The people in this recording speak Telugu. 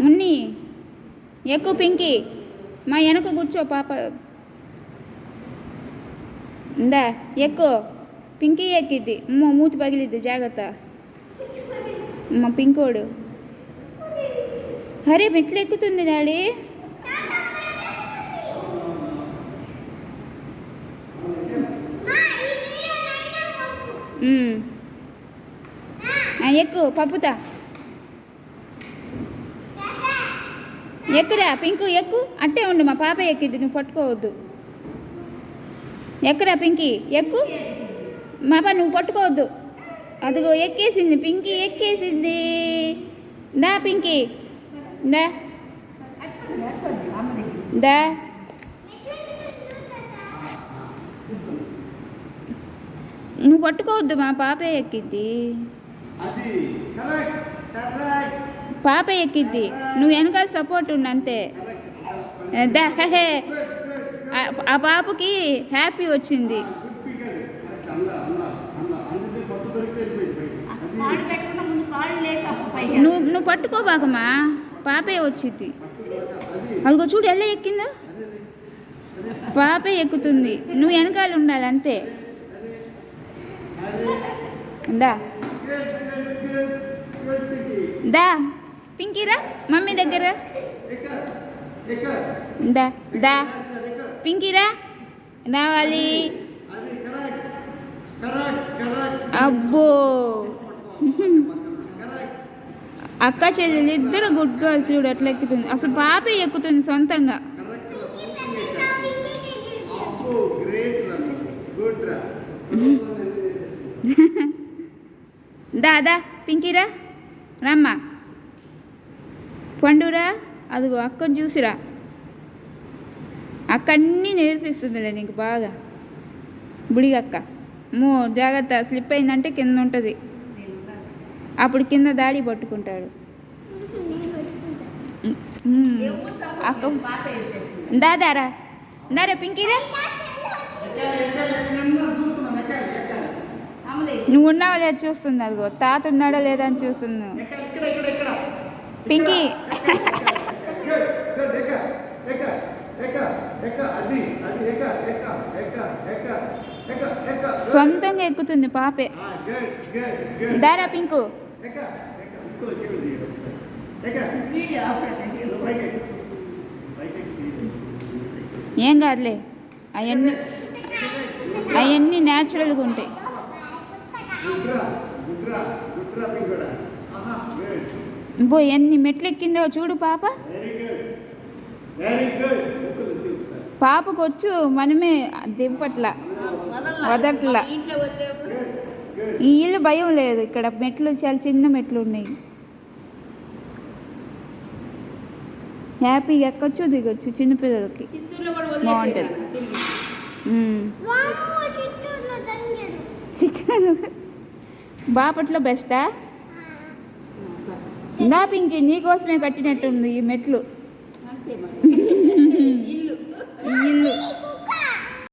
ఉన్ని ఎక్కువ పింకి మా వెనక కూర్చో పాప ఇందా ఎక్కువ పింకీ ఎక్కిద్ది మూతి పగిలిద్ది జాగ్రత్త మా పింకోడు హరే మెట్లు ఎక్కుతుంది డాడీ ఎక్కు పప్పుతా ఎక్కురా పింకు ఎక్కు అట్టే ఉండు మా పాప ఎక్కిద్ది నువ్వు పట్టుకోవద్దు ఎక్కురా పింకీ ఎక్కు మా పాప నువ్వు పట్టుకోవద్దు అదిగో ఎక్కేసింది పింకీ ఎక్కేసింది దా పింకీ దా దా నువ్వు పట్టుకోవద్దు మా పాపే ఎక్కిద్ది పాప ఎక్కిద్ది నువ్వు వెనకాల సపోర్ట్ ఉండు అంతే దా ఆ పాపకి హ్యాపీ వచ్చింది నువ్వు పట్టుకోబాకమ్మా పాపే వచ్చింది అదిగో చూడు ఎలా ఎక్కిందో పాపే ఎక్కుతుంది నువ్వు వెనకాల ఉండాలి అంతే దా దా పింకీరా మమ్మీ దగ్గర దా దా పింకీరా రావాలి అబ్బో అక్క చెల్లెలు ఇద్దరు గుడ్ గర్ల్స్ చూడు అట్లా ఎక్కుతుంది అసలు పాపే ఎక్కుతుంది సొంతంగా దా పింకీరా రమ్మా పండురా అదిగో అక్కను చూసిరా అక్క అన్నీ నేర్పిస్తుందిలే నీకు బాగా బుడిగక్క జాగ్రత్త స్లిప్ అయిందంటే కింద ఉంటుంది అప్పుడు కింద దాడి పట్టుకుంటాడు అక్క దారా పింకీరా నువ్వు ఉన్నావా లేదా చూస్తుంది అదిగో తాత ఉన్నాడా లేదా అని చూస్తుంది పింకీ సొంతంగా ఎక్కుతుంది పాపే దారా పింకు ఏం కాదులే అవన్నీ న్యాచురల్గా ఉంటాయి ఎన్ని మెట్లు ఎక్కిందో చూడు పాప పాపకు వచ్చు మనమే దింపట్ల వదట్ల ఈ ఇల్లు భయం లేదు ఇక్కడ మెట్లు చాలా చిన్న మెట్లు ఉన్నాయి హ్యాపీగా ఎక్కొచ్చు దిగొచ్చు చిన్నపిల్లలకి బాగుంటుంది బాపట్లో బెస్టా నా పింకి నీకోసమే కట్టినట్టుంది ఈ మెట్లు ఇల్లు